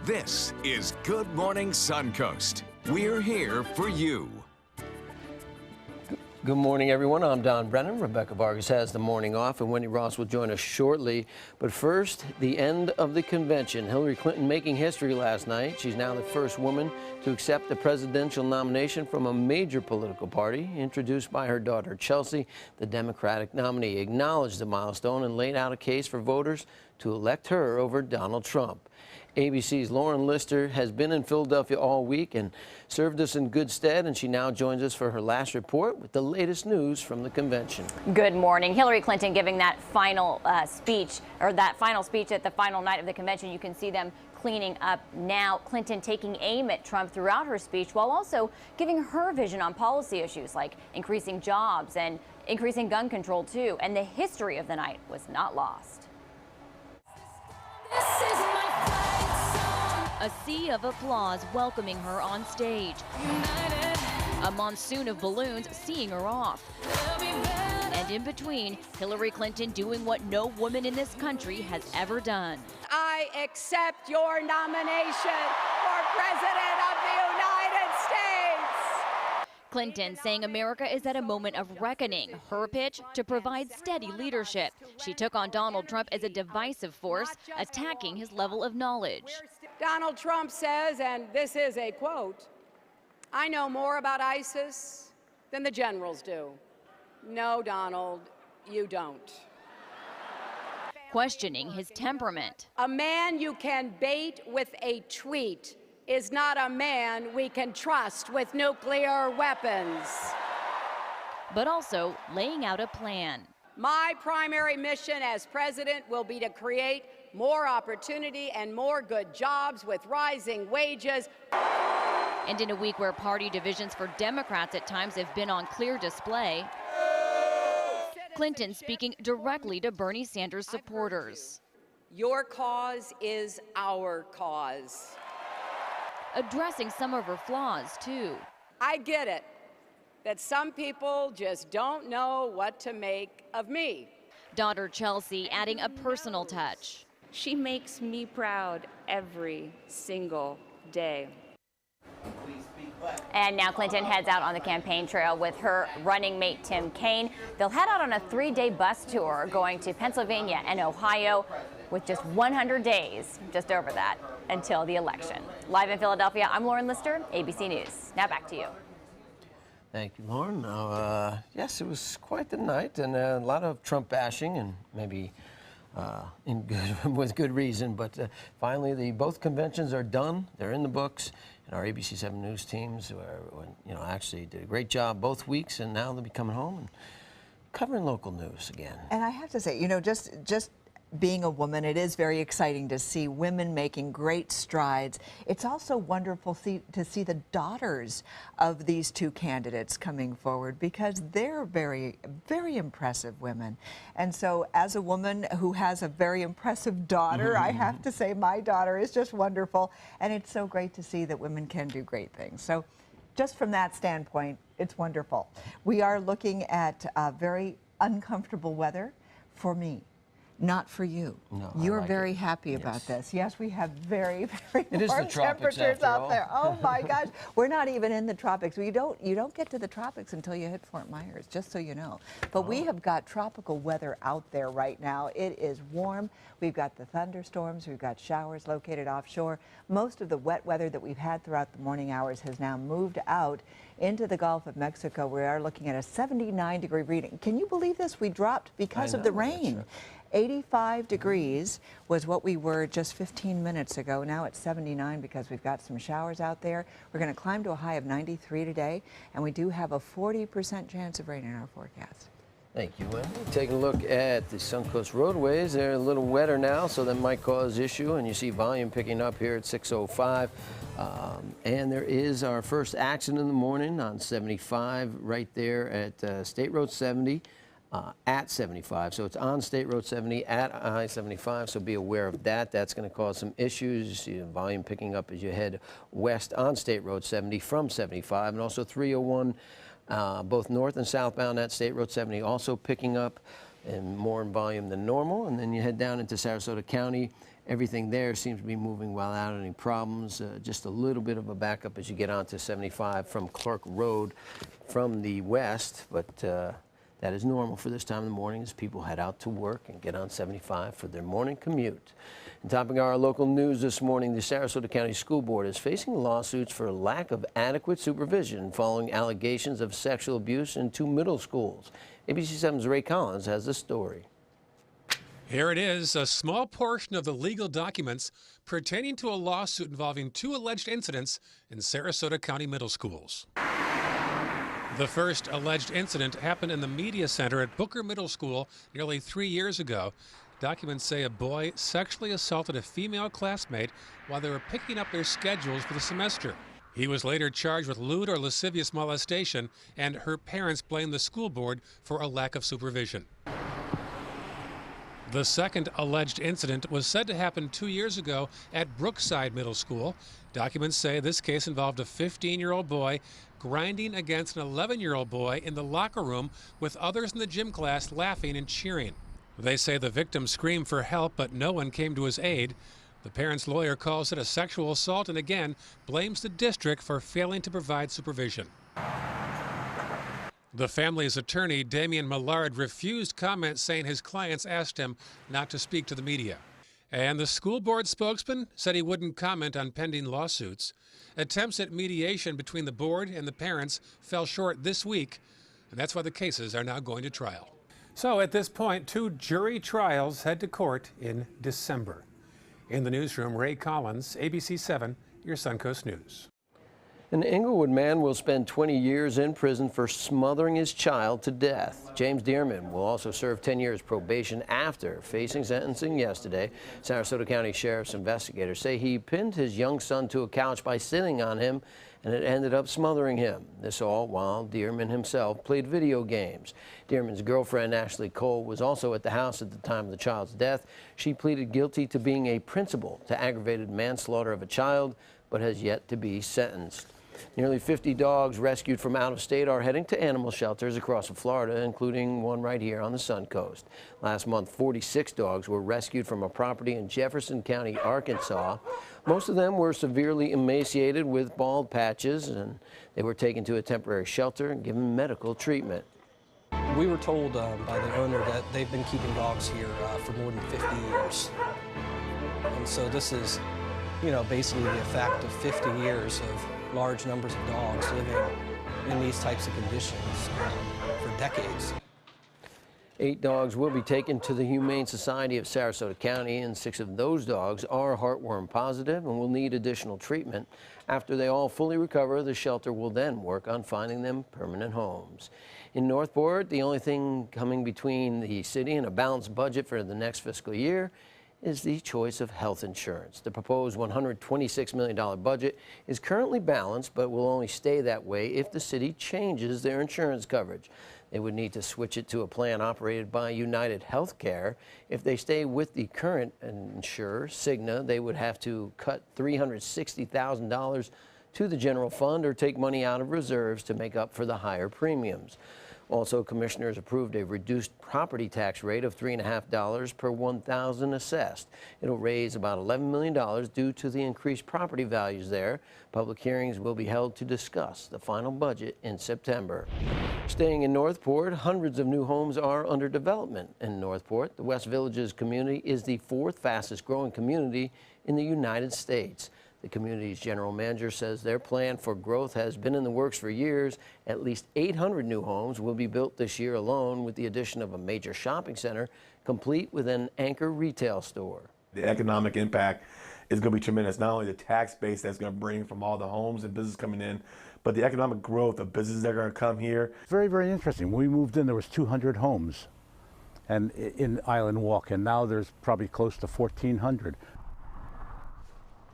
This is Good Morning Suncoast. We're here for you. Good morning, everyone. I'm Don Brennan. Rebecca Vargas has the morning off, and Wendy Ross will join us shortly. But first, the end of the convention. Hillary Clinton making history last night. She's now the first woman to accept the presidential nomination from a major political party. Introduced by her daughter, Chelsea, the Democratic nominee acknowledged the milestone and laid out a case for voters to elect her over Donald Trump. ABC's Lauren Lister has been in Philadelphia all week and served us in good stead, and she now joins us for her last report with the latest news from the convention. Good morning. Hillary Clinton giving that final speech at the final night of the convention. You can see them cleaning up now. Clinton taking aim at Trump throughout her speech while also giving her vision on policy issues like increasing jobs and increasing gun control too. And the history of the night was not lost. A sea of applause welcoming her on stage. A monsoon of balloons seeing her off. And in between, Hillary Clinton doing what no woman in this country has ever done. I accept your nomination for President of the United States. Clinton saying America is at a moment of reckoning. Her pitch to provide steady leadership. She took on Donald Trump as a divisive force, attacking his level of knowledge. Donald Trump says, and this is a quote, "I know more about ISIS than the generals do." No, Donald, you don't. Questioning his temperament. A man you can bait with a tweet is not a man we can trust with nuclear weapons. But also laying out a plan. My primary mission as president will be to create more opportunity and more good jobs with rising wages. And in a week where party divisions for Democrats at times have been on clear display, Clinton speaking directly to Bernie Sanders supporters. Your cause is our cause. Addressing some of her flaws, too. I get it, that some people just don't know what to make of me. Daughter Chelsea adding a personal touch. She makes me proud every single day. And now Clinton heads out on the campaign trail with her running mate Tim Kaine. They'll head out on a 3-day bus tour going to Pennsylvania and Ohio with just 100 days, just over that, until the election. Live in Philadelphia, I'm Lauren Lister, ABC News. Now back to you. Thank you, Lauren. Now, yes, it was quite the night and a lot of Trump bashing, and maybe with good reason. But finally, both conventions are done. They're in the books. And our ABC 7 News teams, actually did a great job both weeks, and now they'll be coming home and covering local news again. And I have to say, just being a woman, it is very exciting to see women making great strides. It's also wonderful to see the daughters of these two candidates coming forward, because they're very, very impressive women. And so as a woman who has a very impressive daughter, I have to say my daughter is just wonderful. And it's so great to see that women can do great things. So just from that standpoint, it's wonderful. We are looking at very uncomfortable weather for me. Not for you. No, you're very happy about this. Yes, we have very, very warm temperatures out there. Oh my gosh, we're not even in the tropics. You don't get to the tropics until you hit Fort Myers, just so you know. But we have got tropical weather out there right now. It is warm. We've got the thunderstorms. We've got showers located offshore. Most of the wet weather that we've had throughout the morning hours has now moved out into the Gulf of Mexico. We are looking at a 79-degree reading. Can you believe this? We dropped because of the rain. 85 degrees was what we were just 15 minutes ago. Now it's 79 because we've got some showers out there. We're going to climb to a high of 93 today, and we do have a 40% chance of rain in our forecast. Thank you, Wendy. Taking a look at the Suncoast roadways. They're a little wetter now, so that might cause issue. And you see volume picking up here at 6:05. And there is our first accident in the morning on 75 right there at State Road 70. At 75, so it's on State Road 70 at I-75, so be aware of that. That's going to cause some issues. You see the volume picking up as you head west on State Road 70 from 75, and also 301, both north and southbound at State Road 70 also picking up and more in volume than normal. And then you head down into Sarasota County Everything there seems to be moving without any problems. Just a little bit of a backup as you get onto 75 from Clark Road from the west, but that is normal for this time of the morning as people head out to work and get on 75 for their morning commute. And topping our local news this morning, the Sarasota County School Board is facing lawsuits for lack of adequate supervision following allegations of sexual abuse in 2 middle schools. ABC7's Ray Collins has the story. Here it is, a small portion of the legal documents pertaining to a lawsuit involving 2 alleged incidents in Sarasota County middle schools. The first alleged incident happened in the media center at Booker Middle School nearly 3 years ago. Documents say a boy sexually assaulted a female classmate while they were picking up their schedules for the semester. He was later charged with lewd or lascivious molestation, and her parents blamed the school board for a lack of supervision. The second alleged incident was said to happen 2 years ago at Brookside Middle School. Documents say this case involved a 15-year-old boy grinding against an 11-year-old boy in the locker room with others in the gym class laughing and cheering. They say the victim screamed for help, but no one came to his aid. The parent's lawyer calls it a sexual assault and again blames the district for failing to provide supervision. The family's attorney, Damian Millard, refused comment, saying his clients asked him not to speak to the media. And the school board spokesman said he wouldn't comment on pending lawsuits. Attempts at mediation between the board and the parents fell short this week, and that's why the cases are now going to trial. So at this point, 2 jury trials head to court in December. In the newsroom, Ray Collins, ABC 7, your Suncoast News. An Englewood man will spend 20 years in prison for smothering his child to death. James Dearman will also serve 10 years probation after facing sentencing yesterday. Sarasota County Sheriff's investigators say he pinned his young son to a couch by sitting on him, and it ended up smothering him. This all while Dearman himself played video games. Dearman's girlfriend, Ashley Cole, was also at the house at the time of the child's death. She pleaded guilty to being a principal to aggravated manslaughter of a child, but has yet to be sentenced. Nearly 50 dogs rescued from out of state are heading to animal shelters across Florida, including one right here on the Suncoast. Last month, 46 dogs were rescued from a property in Jefferson County, Arkansas. Most of them were severely emaciated with bald patches, and they were taken to a temporary shelter and given medical treatment. We were told by the owner that they've been keeping dogs here for more than 50 years. And so this is, basically the effect of 50 years of large numbers of dogs living in these types of conditions for decades. 8 dogs will be taken to the Humane Society of Sarasota County, and 6 of those dogs are heartworm positive and will need additional treatment. After they all fully recover, the shelter will then work on finding them permanent homes. In Northport, the only thing coming between the city and a balanced budget for the next fiscal year is the choice of health insurance. The proposed $126 million budget is currently balanced, but will only stay that way if the city changes their insurance coverage. They would need to switch it to a plan operated by United Healthcare. If they stay with the current insurer, Cigna, they would have to cut $360,000 to the general fund or take money out of reserves to make up for the higher premiums. Also, commissioners approved a reduced property tax rate of $3.50 per 1,000 assessed. It'll raise about $11 million due to the increased property values there. Public hearings will be held to discuss the final budget in September. Staying in Northport, hundreds of new homes are under development in Northport. The West Villages community is the 4th fastest growing community in the United States. The community's general manager says their plan for growth has been in the works for years. At least 800 new homes will be built this year alone, with the addition of a major shopping center, complete with an anchor retail store. The economic impact is going to be tremendous. Not only the tax base that's going to bring from all the homes and business coming in, but the economic growth of businesses that are going to come here. Very, very interesting. When we moved in, there was 200 homes and in Island Walk, and now there's probably close to 1,400.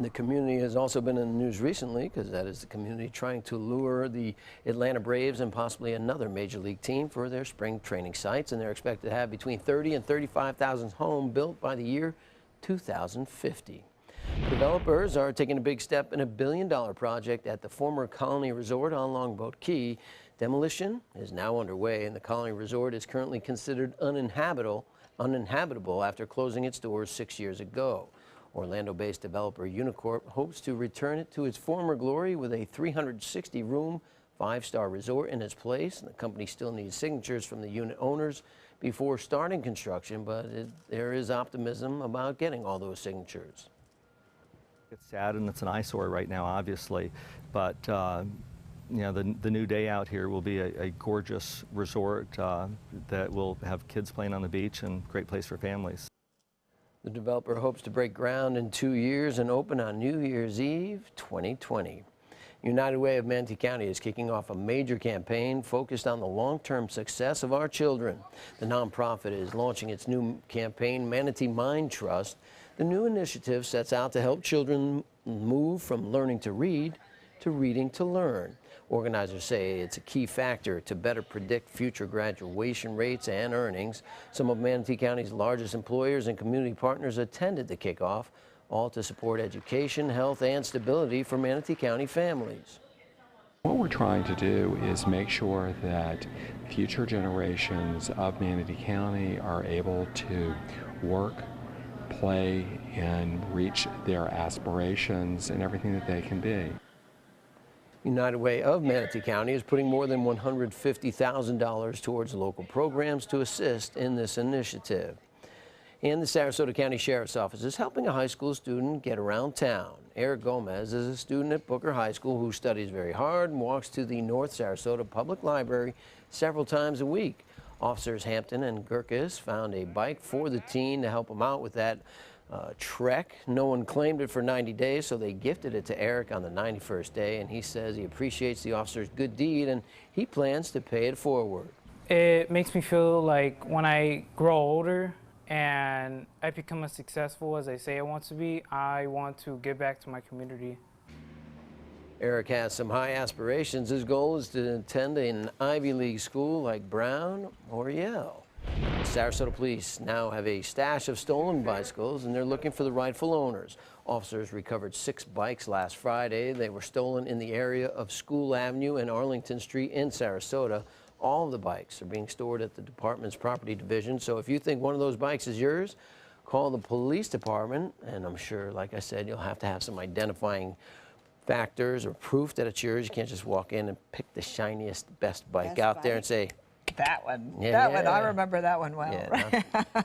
The community has also been in the news recently because that is the community trying to lure the Atlanta Braves and possibly another major league team for their spring training sites, and they're expected to have between 30 and 35,000 homes built by the year 2050. Developers are taking a big step in a $1 billion project at the former Colony Resort on Longboat Key. Demolition is now underway, and the Colony Resort is currently considered uninhabitable after closing its doors 6 years ago. Orlando-based developer Unicorp hopes to return it to its former glory with a 360-room, 5-star resort in its place. The company still needs signatures from the unit owners before starting construction, but there is optimism about getting all those signatures. It's sad and it's an eyesore right now, obviously, but you know, the new day out here will be a gorgeous resort that will have kids playing on the beach and great place for families. The developer hopes to break ground in 2 years and open on New Year's Eve 2020. United Way of Manatee County is kicking off a major campaign focused on the long-term success of our children. The nonprofit is launching its new campaign, Manatee Mind Trust. The new initiative sets out to help children move from learning to read to reading to learn. Organizers say it's a key factor to better predict future graduation rates and earnings. Some of Manatee County's largest employers and community partners attended the kickoff, all to support education, health, and stability for Manatee County families. What we're trying to do is make sure that future generations of Manatee County are able to work, play, and reach their aspirations and everything that they can be. United Way of Manatee County is putting more than $150,000 towards local programs to assist in this initiative. And the Sarasota County Sheriff's Office is helping a high school student get around town. Eric Gomez is a student at Booker High School who studies very hard and walks to the North Sarasota Public Library several times a week. Officers Hampton and Gurkis found a bike for the teen to help him out with that trek. No one claimed it for 90 days, so they gifted it to Eric on the 91st day, and he says he appreciates the officer's good deed and he plans to pay it forward. It makes me feel like when I grow older and I become as successful as I say I want to be, I want to give back to my community. Eric has some high aspirations. His goal is to attend an Ivy League school like Brown or Yale. Sarasota police now have a stash of stolen bicycles and they're looking for the rightful owners. Officers recovered 6 bikes last Friday. They were stolen in the area of School Avenue and Arlington Street in Sarasota. All of the bikes are being stored at the department's property division. So if you think one of those bikes is yours, call the police department. And I'm sure, like I said, you'll have to have some identifying factors or proof that it's yours. You can't just walk in and pick the shiniest, best bike out there and say, that one. Yeah, that yeah. one. I remember that one well. Yeah,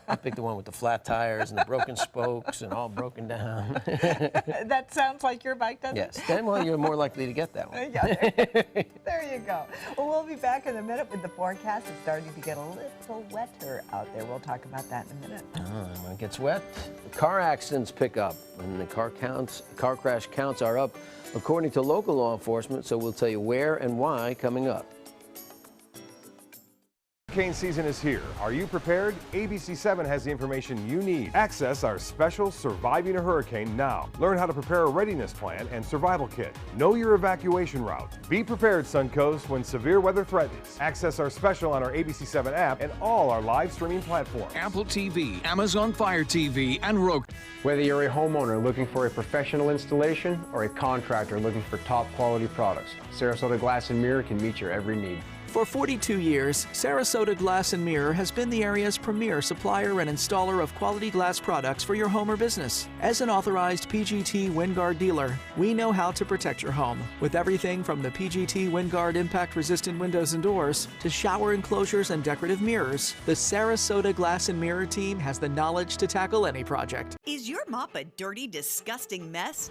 I picked the one with the flat tires and the broken spokes and all broken down. That sounds like your bike, doesn't Yes. it? Then, well, you're more likely to get that one. Yeah, there you go. Well, we'll be back in a minute with the forecast. It's starting to get a little wetter out there. We'll talk about that in a minute. When it gets wet, the car accidents pick up, and the car crash counts are up according to local law enforcement. So we'll tell you where and why coming up. Hurricane season is here. Are you prepared? ABC7 has the information you need. Access our special Surviving a Hurricane now. Learn how to prepare a readiness plan and survival kit. Know your evacuation route. Be prepared, Suncoast, when severe weather threatens. Access our special on our ABC7 app and all our live streaming platforms. Apple TV, Amazon Fire TV, and Roku. Whether you're a homeowner looking for a professional installation or a contractor looking for top quality products, Sarasota Glass and Mirror can meet your every need. For 42 years, Sarasota Glass and Mirror has been the area's premier supplier and installer of quality glass products for your home or business. As an authorized PGT WindGuard dealer, we know how to protect your home with everything from the PGT WindGuard impact-resistant windows and doors to shower enclosures and decorative mirrors. The Sarasota Glass and Mirror team has the knowledge to tackle any project. Is your mop a dirty, disgusting mess?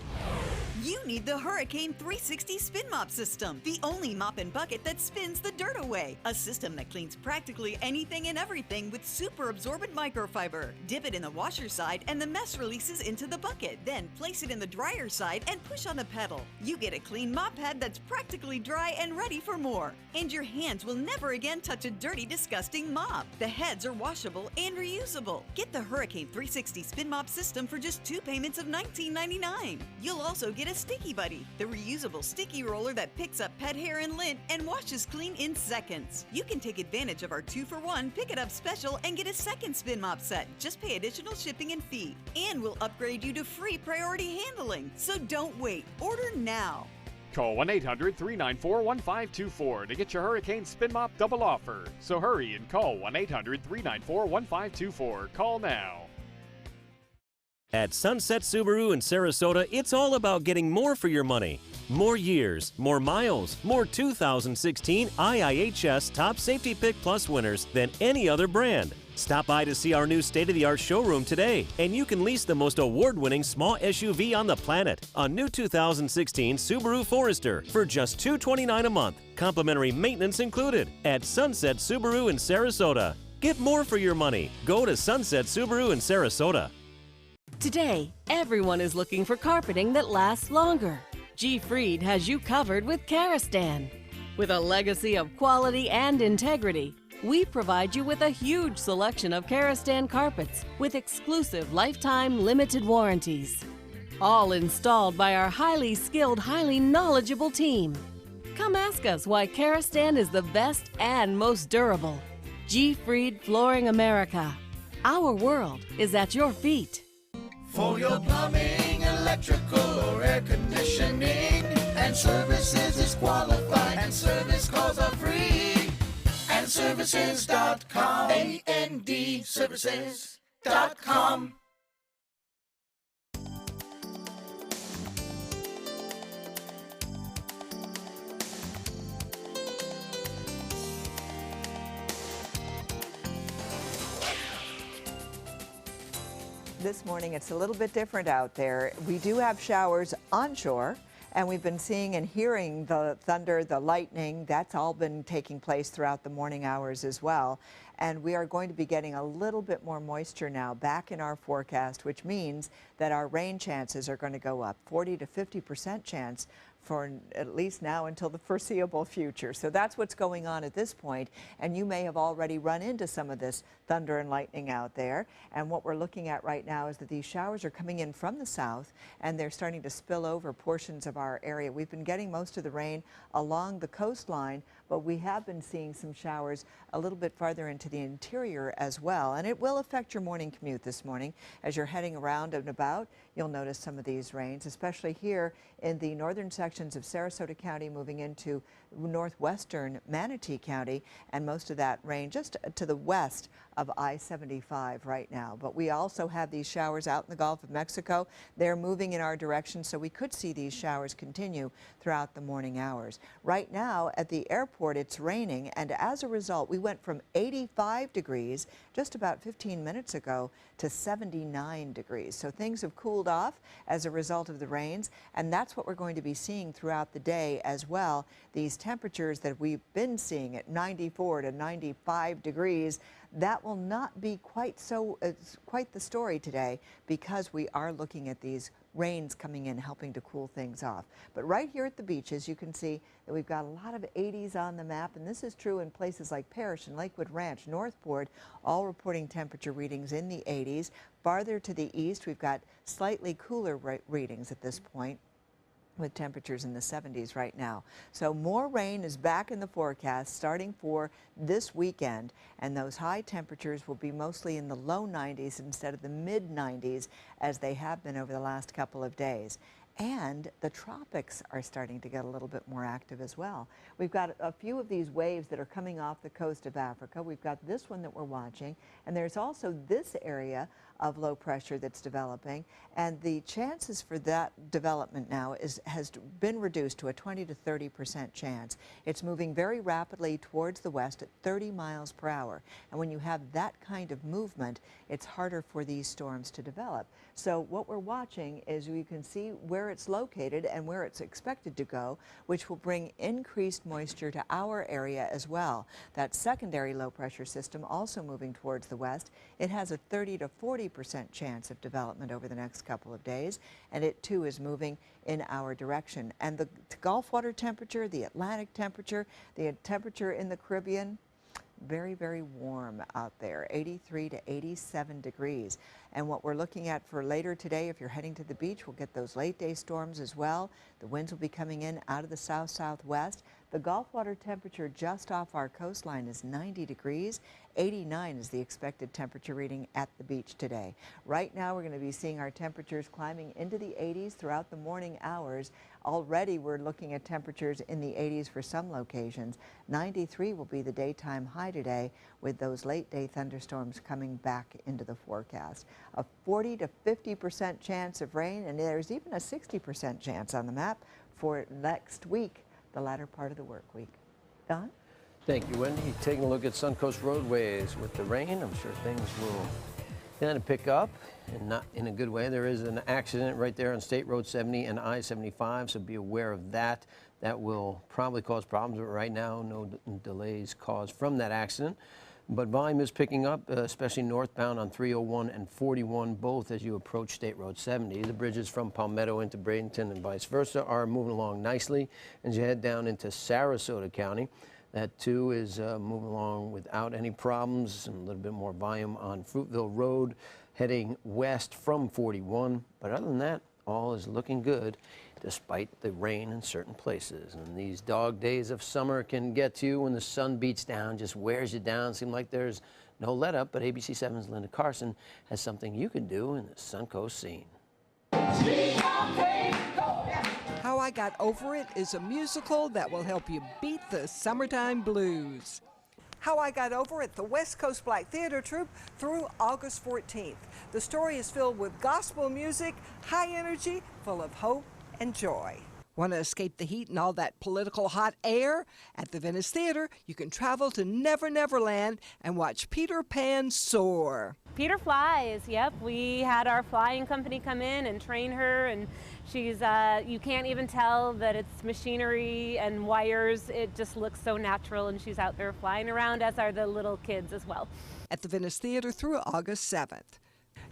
You need the Hurricane 360 Spin Mop System, the only mop and bucket that spins the dirt away. A system that cleans practically anything and everything with super absorbent microfiber. Dip it in the washer side and the mess releases into the bucket. Then place it in the dryer side and push on the pedal. You get a clean mop pad that's practically dry and ready for more. And your hands will never again touch a dirty, disgusting mop. The heads are washable and reusable. Get the Hurricane 360 Spin Mop System for just 2 payments of $19.99. You'll also get a Sticky Buddy, the reusable sticky roller that picks up pet hair and lint and washes clean in seconds. You can take advantage of our 2-for-1 Pick It Up special and get a second spin mop set. Just pay additional shipping and fee. And we'll upgrade you to free priority handling. So don't wait. Order now. Call 1-800-394-1524 to get your Hurricane Spin Mop double offer. So hurry and call 1-800-394-1524. Call now. At Sunset Subaru in Sarasota, it's all about getting more for your money. More years, more miles, more 2016 IIHS Top Safety Pick Plus winners than any other brand. Stop by to see our new state-of-the-art showroom today, and you can lease the most award-winning small SUV on the planet, a new 2016 Subaru Forester, for just $229 a month, complimentary maintenance included, at Sunset Subaru in Sarasota. Get more for your money. Go to Sunset Subaru in Sarasota. Today, everyone is looking for carpeting that lasts longer. G. Fried has you covered with Karastan. With a legacy of quality and integrity, we provide you with a huge selection of Karastan carpets with exclusive lifetime limited warranties. All installed by our highly skilled, highly knowledgeable team. Come ask us why Karastan is the best and most durable. G. Fried Flooring America. Our world is at your feet. For your plumbing, electrical, or air conditioning, and services is qualified, and service calls are free. And services.com, AND services.com. This morning, it's a little bit different out there. We do have showers onshore, and we've been seeing and hearing the thunder, the lightning. That's all been taking place throughout the morning hours as well. And we are going to be getting a little bit more moisture now back in our forecast, which means that our rain chances are going to go up, 40 to 50% chance for at least now until the foreseeable future. So that's what's going on at this point, and you may have already run into some of this thunder and lightning out there. And what we're looking at right now is that these showers are coming in from the south, and they're starting to spill over portions of our area. We've been getting most of the rain along the coastline, but we have been seeing some showers a little bit farther into the interior as well. And it will affect your morning commute this morning. As you're heading around and about, you'll notice some of these rains, especially here in the northern sections of Sarasota County, moving into northwestern Manatee County, and most of that rain just to the west of I-75 right now. But we also have these showers out in the Gulf of Mexico. They're moving in our direction, so we could see these showers continue throughout the morning hours. Right now at the airport, it's raining, and as a result, we went from 85 degrees just about 15 minutes ago to 79 degrees. So things have cooled off as a result of the rains, and that's what we're going to be seeing throughout the day as well. These temperatures that we've been seeing at 94 to 95 degrees, that will not be quite the story today, because we are looking at these rains coming in, helping to cool things off. But right here at the beaches, you can see that we've got a lot of 80s on the map, and this is true in places like Parrish and Lakewood Ranch, Northport, all reporting temperature readings in the 80s. Farther to the east, we've got slightly cooler readings at this point, with temperatures in the 70s right now. So more rain is back in the forecast starting for this weekend, and those high temperatures will be mostly in the low 90s instead of the mid 90s as they have been over the last couple of days. And the tropics are starting to get a little bit more active as well. We've got a few of these waves that are coming off the coast of Africa. We've got this one that we're watching, and there's also this area of low pressure that's developing, and the chances for that development now has been reduced to a 20 to 30% chance. It's moving very rapidly towards the west at 30 miles per hour, and when you have that kind of movement, it's harder for these storms to develop. So what we're watching is you can see where it's located and where it's expected to go, which will bring increased moisture to our area as well. That secondary low pressure system also moving towards the west. It has a 30 to 40% chance of development over the next couple of days, and it too is moving in our direction. And the Gulf water temperature, the Atlantic temperature, the temperature in the Caribbean, very, very warm out there, 83 to 87 degrees. And what we're looking at for later today, if you're heading to the beach, we'll get those late day storms as well. The winds will be coming in out of the south-southwest. The Gulf water temperature just off our coastline is 90 degrees. 89 is the expected temperature reading at the beach today. Right now, we're going to be seeing our temperatures climbing into the 80s throughout the morning hours. Already, we're looking at temperatures in the 80s for some locations. 93 will be the daytime high today, with those late-day thunderstorms coming back into the forecast. A 40 to 50% chance of rain, and there's even a 60% chance on the map for next week, the latter part of the work week. Don? Thank you, Wendy. Taking a look at Suncoast roadways with the rain, I'm sure things will kind of pick up, and not in a good way. There is an accident right there on State Road 70 and I-75, so be aware of that. That will probably cause problems, but right now, no delays caused from that accident. But volume is picking up, especially northbound on 301 and 41, both as you approach State Road 70. The bridges from Palmetto into Bradenton and vice versa are moving along nicely as you head down into Sarasota County. That too is moving along without any problems. A little bit more volume on Fruitville Road heading west from 41. But other than that, all is looking good despite the rain in certain places. And these dog days of summer can get to you when the sun beats down, just wears you down. Seems like there's no let up, but ABC 7's Linda Carson has something you can do in the Suncoast scene. How I Got Over It is a musical that will help you beat the summertime blues. How I Got Over It, the West Coast Black Theater Troupe, through August 14th. The story is filled with gospel music, high energy, full of hope and joy. Want to escape the heat and all that political hot air? At the Venice Theater, you can travel to Never Never Land and watch Peter Pan soar. Peter flies, yep. We had our flying company come in and train her, and she's, you can't even tell that it's machinery and wires. It just looks so natural, and she's out there flying around, as are the little kids as well. At the Venice Theater through August 7th.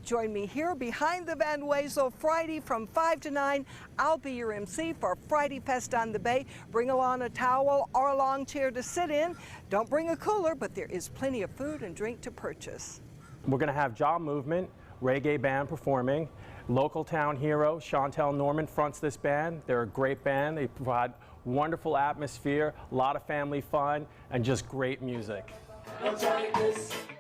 Join me here behind the Van Wezel Friday from 5 to 9. I'll be your MC for Friday Fest on the Bay. Bring along a towel or a long chair to sit in. Don't bring a cooler, but there is plenty of food and drink to purchase. We're going to have Jaw Movement, reggae band performing. Local town hero Chantel Norman fronts this band. They're a great band. They provide wonderful atmosphere, a lot of family fun, and just great music.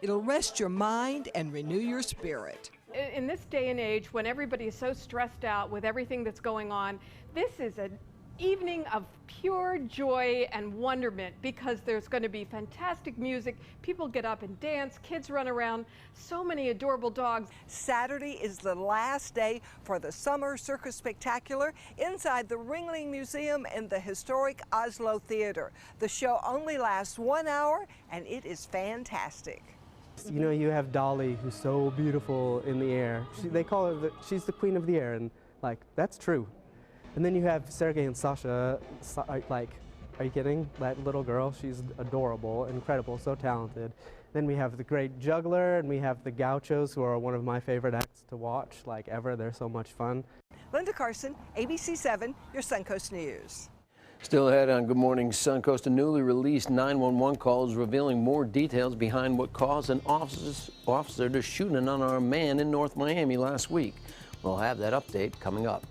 It'll rest your mind and renew your spirit. In this day and age, when everybody is so stressed out with everything that's going on, this is an evening of pure joy and wonderment, because there's going to be fantastic music. People get up and dance, kids run around, so many adorable dogs. Saturday is the last day for the Summer Circus Spectacular inside the Ringling Museum in the historic Oslo Theater. The show only lasts 1 hour, and it is fantastic. You know, you have Dolly, who's so beautiful in the air. They call her, she's the queen of the air, and like, that's true. And then you have Sergei and Sasha, like, are you kidding? That little girl, she's adorable, incredible, so talented. Then we have the great juggler, and we have the gauchos, who are one of my favorite acts to watch, like ever. They're so much fun. Linda Carson, ABC 7, your Suncoast News. Still ahead on Good Morning Suncoast, a newly released 911 call is revealing more details behind what caused an officer to shoot an unarmed man in North Miami last week. We'll have that update coming up.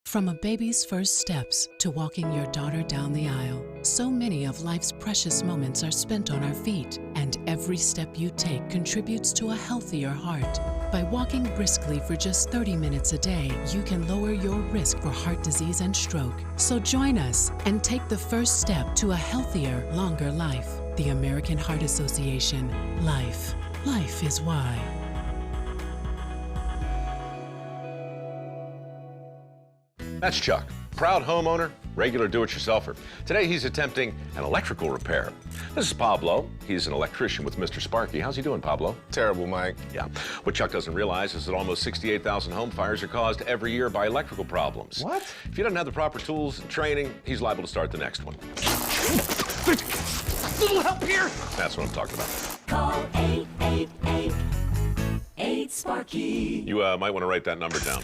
From a baby's first steps to walking your daughter down the aisle, so many of life's precious moments are spent on our feet, and every step you take contributes to a healthier heart. By walking briskly for just 30 minutes a day, you can lower your risk for heart disease and stroke. So join us and take the first step to a healthier, longer life. The American Heart Association. Life. Life is why. That's Chuck, proud homeowner, regular do-it-yourselfer. Today he's attempting an electrical repair. This is Pablo. He's an electrician with Mr. Sparky. How's he doing, Pablo? Terrible, Mike. Yeah. What Chuck doesn't realize is that almost 68,000 home fires are caused every year by electrical problems. What? If he doesn't have the proper tools and training, he's liable to start the next one. Little help here. That's what I'm talking about. Call 888-8-SPARKY. You might want to write that number down.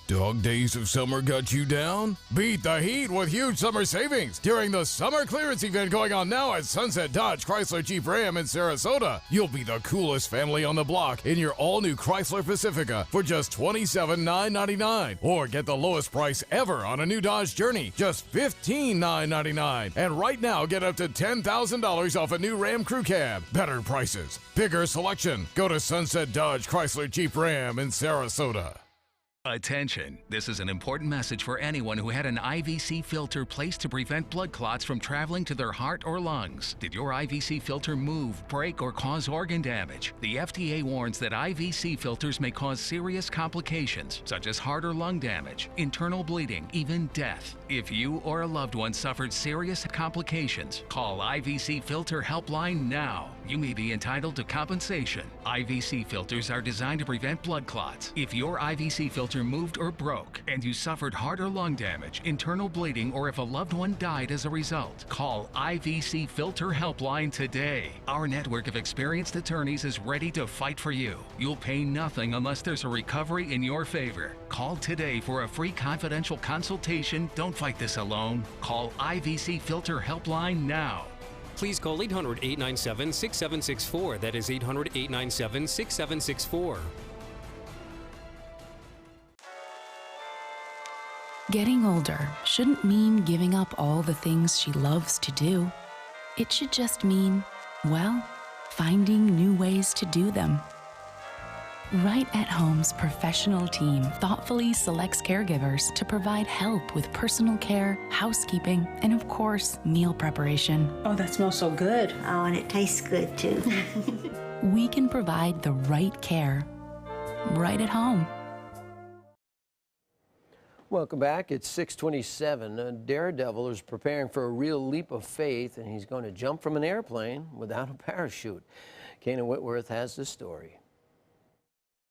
Dog days of summer got you down? Beat the heat with huge summer savings during the summer clearance event going on now at Sunset Dodge Chrysler Jeep Ram in Sarasota. You'll be the coolest family on the block in your all-new Chrysler Pacifica for just $27,999. Or get the lowest price ever on a new Dodge Journey, just $15,999. And right now, get up to $10,000 off a new Ram Crew Cab. Better prices, bigger selection. Go to Sunset Dodge Chrysler Jeep Ram in Sarasota. Attention! This is an important message for anyone who had an IVC filter placed to prevent blood clots from traveling to their heart or lungs. Did your IVC filter move, break, or cause organ damage? The FDA warns that IVC filters may cause serious complications, such as heart or lung damage, internal bleeding, even death. If you or a loved one suffered serious complications, call IVC Filter Helpline now. You may be entitled to compensation. IVC filters are designed to prevent blood clots. If your IVC filter moved or broke and you suffered heart or lung damage, internal bleeding, or if a loved one died as a result, call IVC Filter Helpline today. Our network of experienced attorneys is ready to fight for you. You'll pay nothing unless there's a recovery in your favor. Call today for a free confidential consultation. Don't fight this alone. Call IVC Filter Helpline now. Please call 800-897-6764. That is 800-897-6764. Getting older shouldn't mean giving up all the things she loves to do. It should just mean, well, finding new ways to do them. Right at Home's professional team thoughtfully selects caregivers to provide help with personal care, housekeeping, and of course, meal preparation. Oh, that smells so good. Oh, and it tastes good too. We can provide the right care right at home. Welcome back. It's 6:27. A daredevil is preparing for a real leap of faith, and he's going to jump from an airplane without a parachute. Kana Whitworth has the story.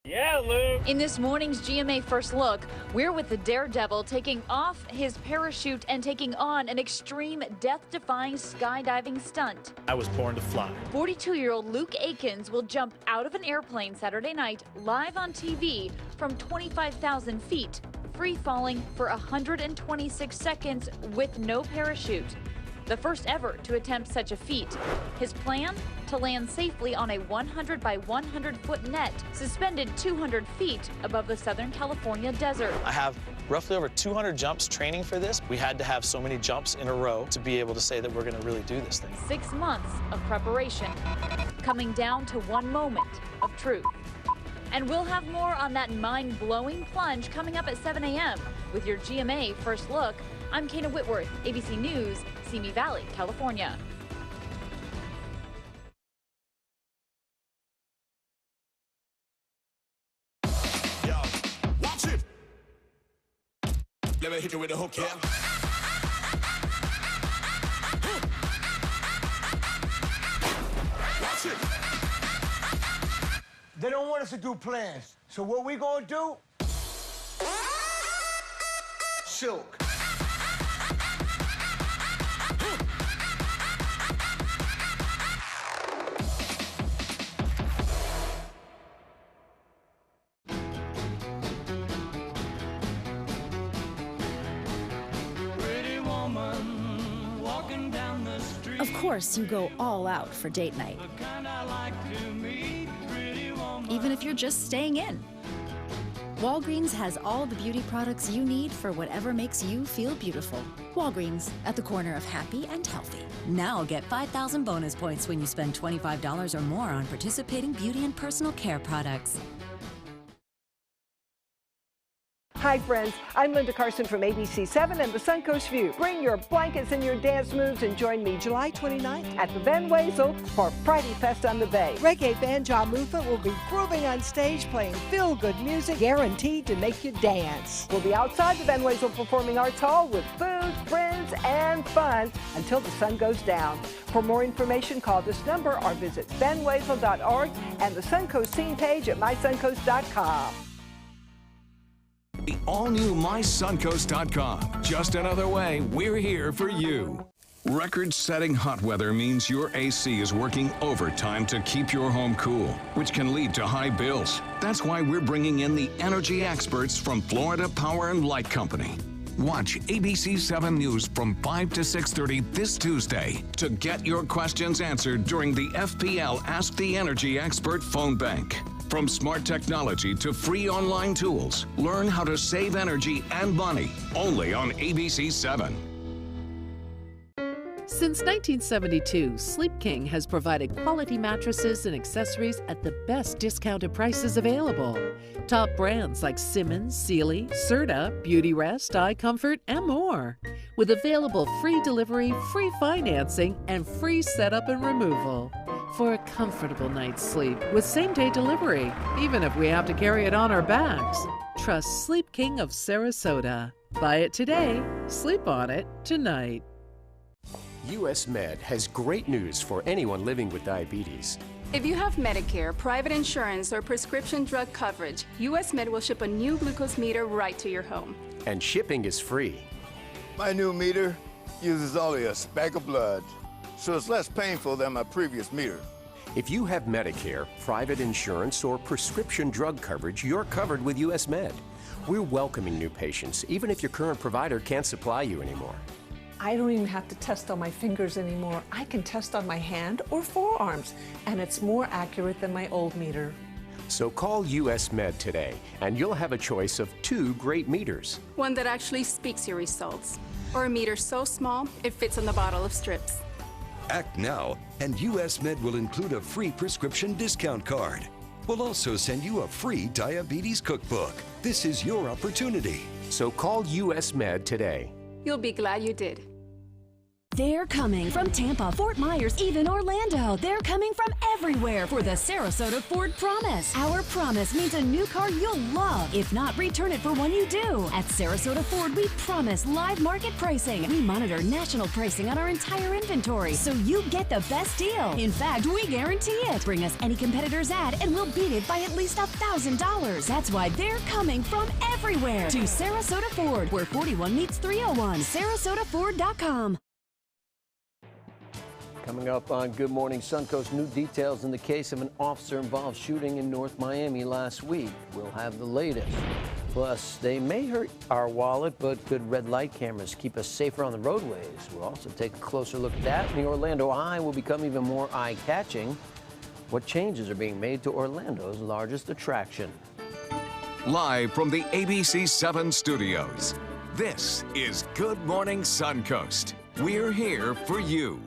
Yeah, Luke. In this morning's GMA First Look, we're with the daredevil taking off his parachute and taking on an extreme death-defying skydiving stunt. I was born to fly. 42-year-old Luke Akins will jump out of an airplane Saturday night live on TV from 25,000 feet, free falling for 126 seconds with no parachute. The first ever to attempt such a feat. His plan? To land safely on a 100 by 100 foot net suspended 200 feet above the Southern California desert. I have roughly over 200 jumps training for this. We had to have so many jumps in a row to be able to say that we're going to really do this thing. 6 months of preparation, coming down to one moment of truth. And we'll have more on that mind-blowing plunge coming up at 7 a.m. with your GMA First Look. I'm Kana Whitworth, ABC News, Simi Valley, California. Yo, watch it. Let me hit you with the hook, yeah. Watch it. They don't want us to do plans. So what we gonna do? Silk. Of course, you go all out for date night, even if you're just staying in. Walgreens has all the beauty products you need for whatever makes you feel beautiful. Walgreens, at the corner of happy and healthy. Now get 5,000 bonus points when you spend $25 or more on participating beauty and personal care products. Hi friends, I'm Linda Carson from ABC7 and the Suncoast View. Bring your blankets and your dance moves and join me July 29th at the Van Wezel for Friday Fest on the Bay. Reggae band Jaw Movement will be grooving on stage playing feel-good music guaranteed to make you dance. We'll be outside the Van Wezel Performing Arts Hall with food, friends, and fun until the sun goes down. For more information, call this number or visit vanwezel.org and the Suncoast scene page at mysuncoast.com. The all-new mysuncoast.com. Just another way we're here for you. Record-setting hot weather means your AC is working overtime to keep your home cool, which can lead to high bills. That's why we're bringing in the energy experts from Florida Power and Light Company. Watch ABC 7 News from 5 to 6:30 this Tuesday to get your questions answered during the FPL Ask the Energy Expert phone bank. From smart technology to free online tools, learn how to save energy and money only on ABC 7. Since 1972, Sleep King has provided quality mattresses and accessories at the best discounted prices available. Top brands like Simmons, Sealy, Serta, Beautyrest, iComfort, and more. With available free delivery, free financing, and free setup and removal. For a comfortable night's sleep with same-day delivery, even if we have to carry it on our backs. Trust Sleep King of Sarasota. Buy it today, sleep on it tonight. US Med has great news for anyone living with diabetes. If you have Medicare, private insurance, or prescription drug coverage, US Med will ship a new glucose meter right to your home. And shipping is free. My new meter uses only a speck of blood, so it's less painful than my previous meter. If you have Medicare, private insurance, or prescription drug coverage, you're covered with US Med. We're welcoming new patients, even if your current provider can't supply you anymore. I don't even have to test on my fingers anymore. I can test on my hand or forearms, and it's more accurate than my old meter. So call US Med today, and you'll have a choice of 2 great meters. One that actually speaks your results, or a meter so small it fits on the bottle of strips. Act now, and US Med will include a free prescription discount card. We'll also send you a free diabetes cookbook. This is your opportunity. So call US Med today. You'll be glad you did. They're coming from Tampa, Fort Myers, even Orlando. They're coming from everywhere for the Sarasota Ford Promise. Our promise means a new car you'll love. If not, return it for one you do. At Sarasota Ford, we promise live market pricing. We monitor national pricing on our entire inventory, so you get the best deal. In fact, we guarantee it. Bring us any competitor's ad, and we'll beat it by at least $1,000. That's why they're coming from everywhere to Sarasota Ford, where 41 meets 301. SarasotaFord.com. Coming up on Good Morning Suncoast, new details in the case of an officer-involved shooting in North Miami last week. We'll have the latest. Plus, they may hurt our wallet, but could red light cameras keep us safer on the roadways? We'll also take a closer look at that. The Orlando Eye will become even more eye-catching. What changes are being made to Orlando's largest attraction? Live from the ABC 7 studios, this is Good Morning Suncoast. We're here for you.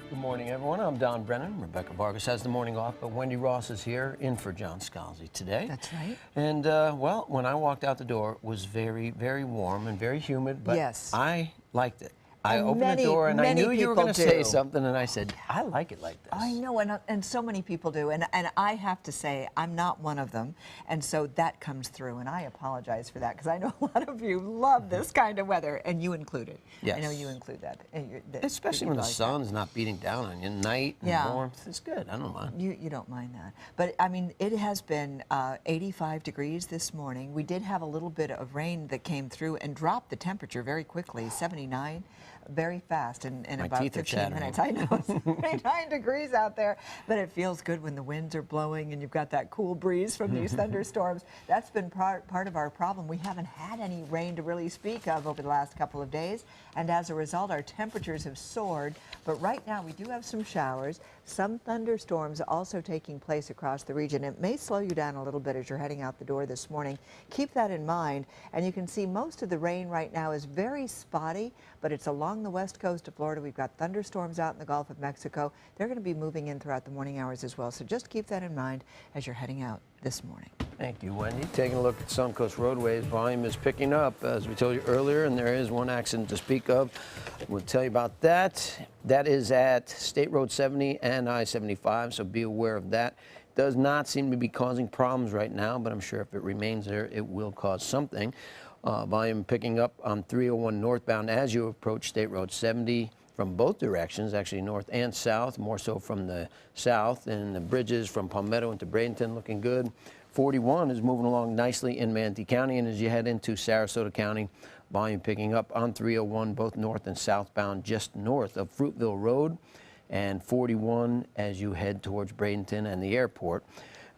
Good morning, everyone. I'm Don Brennan. Rebecca Vargas has the morning off, but Wendy Ross is here in for John Scalzi today. That's right. And, well, when I walked out the door, it was very, very warm and very humid, but yes. I liked it. I And opened the door and I knew you were going to people say do. something, and I said, I like it like this. I know, and so many people do, and I have to say, I'm not one of them, and so that comes through, and I apologize for that, because I know a lot of you love this kind of weather, and you included. Yes. I know you include that. Especially when the sun's not beating down on you, night and warmth. It's good. I don't mind. You don't mind that. But, I mean, it has been 85 degrees this morning. We did have a little bit of rain that came through and dropped the temperature very quickly, 79. Very fast in about 15 minutes. I know, it's 79 degrees out there, but it feels good when the winds are blowing and you've got that cool breeze from these thunderstorms. That's been part of our problem. We haven't had any rain to really speak of over the last couple of days, and as a result, our temperatures have soared. But right now, we do have some showers, some thunderstorms also taking place across the region. It may slow you down a little bit as you're heading out the door this morning. Keep that in mind, and you can see most of the rain right now is very spotty, but it's along the west coast of Florida. We've got thunderstorms out in the Gulf of Mexico. They're going to be moving in throughout the morning hours as well, so just keep that in mind as you're heading out this morning. Thank you, Wendy. Taking a look at Suncoast roadways, volume is picking up, as we told you earlier, and there is one accident to speak of. We'll tell you about that. That is at State Road 70 and I-75, so be aware of that. Does not seem to be causing problems right now, but I'm sure if it remains there, it will cause something. Volume picking up on 301 northbound as you approach State Road 70 from both directions, actually north and south, more so from the south, and the bridges from Palmetto into Bradenton looking good. 41 is moving along nicely in Manatee County, and as you head into Sarasota County, volume picking up on 301, both north and southbound, just north of Fruitville Road, and 41 as you head towards Bradenton and the airport.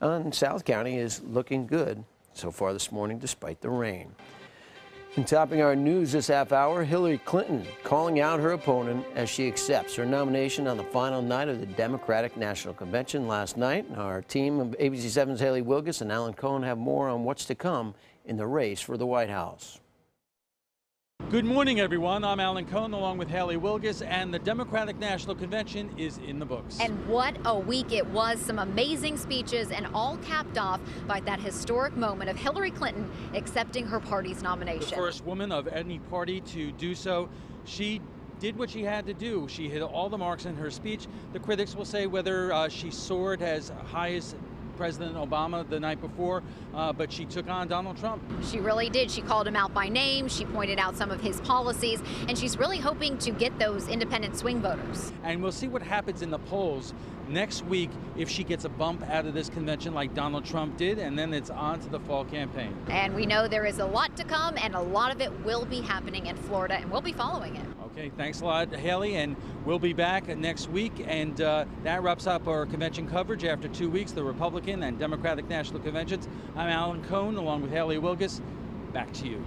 And South County is looking good so far this morning, despite the rain. And topping our news this half hour, Hillary Clinton calling out her opponent as she accepts her nomination on the final night of the Democratic National Convention last night. Our team of ABC7's Haley Wilgus and Alan Cohen have more on what's to come in the race for the White House. Good morning, everyone. I'm Alan Cohen along with Haley Wilgus, and the Democratic National Convention is in the books. And what a week it was. Some amazing speeches, and all capped off by that historic moment of Hillary Clinton accepting her party's nomination. The first woman of any party to do so. She did what she had to do. She hit all the marks in her speech. The critics will say whether she soared as high as President Obama the night before, but she took on Donald Trump. She really did. She called him out by name. She pointed out some of his policies, and she's really hoping to get those independent swing voters. And we'll see what happens in the polls next week if she gets a bump out of this convention like Donald Trump did, and then it's on to the fall campaign. And we know there is a lot to come, and a lot of it will be happening in Florida, and we'll be following it. Okay, thanks a lot, Haley, and we'll be back next week, and that wraps up our convention coverage after 2 weeks, the Republican and Democratic National Conventions. I'm Alan Cohen, along with Haley Wilgus. Back to you.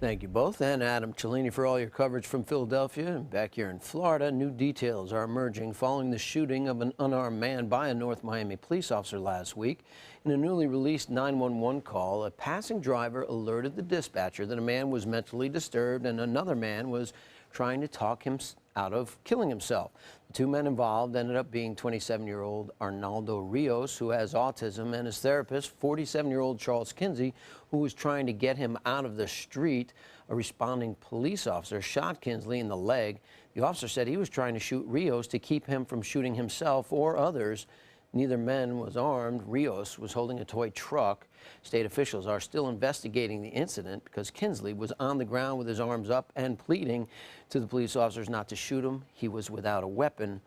Thank you both, and Adam Cellini for all your coverage from Philadelphia. And back here in Florida, new details are emerging following the shooting of an unarmed man by a North Miami police officer last week. In a newly released 911 call, a passing driver alerted the dispatcher that a man was mentally disturbed and another man was trying to talk him out of killing himself. The two men involved ended up being 27-year-old Arnaldo Rios, who has autism, and his therapist, 47-year-old Charles Kinsey, who was trying to get him out of the street. A responding police officer shot Kinsley in the leg. The officer said he was trying to shoot Rios to keep him from shooting himself or others. Neither man was armed. Rios was holding a toy truck. State officials are still investigating the incident because Kinsley was on the ground with his arms up and pleading to the police officers not to shoot him. He was without a weapon,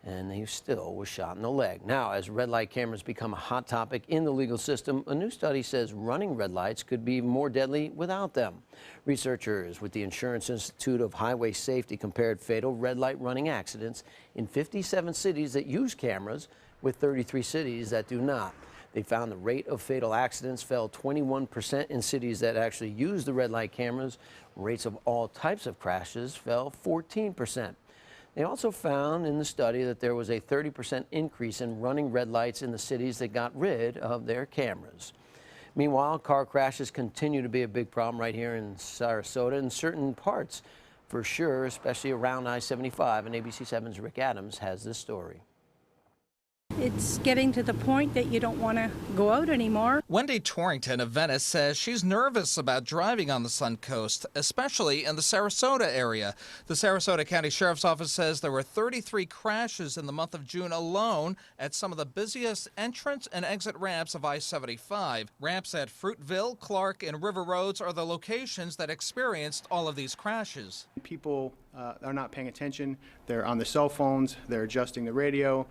and he still was shot in the leg. Now, as red light cameras become a hot topic in the legal system, a new study says running red lights could be more deadly without them. Researchers with the Insurance Institute of Highway Safety compared fatal red light running accidents in 57 cities that use cameras with 33 cities that do not. They found the rate of fatal accidents fell 21% in cities that actually use the red light cameras. Rates of all types of crashes fell 14%. They also found in the study that there was a 30% increase in running red lights in the cities that got rid of their cameras. Meanwhile, car crashes continue to be a big problem right here in Sarasota in certain parts, for sure, especially around I-75. And ABC7's Rick Adams has this story. It's getting to the point that you don't want to go out anymore. Wendy Torrington of Venice says she's nervous about driving on the Suncoast, especially in the Sarasota area. The Sarasota County Sheriff's Office says there were 33 crashes in the month of June alone at some of the busiest entrance and exit ramps of I-75. Ramps at Fruitville, Clark, and River Roads are the locations that experienced all of these crashes. People are not paying attention. They're on their cell phones. They're adjusting the radio.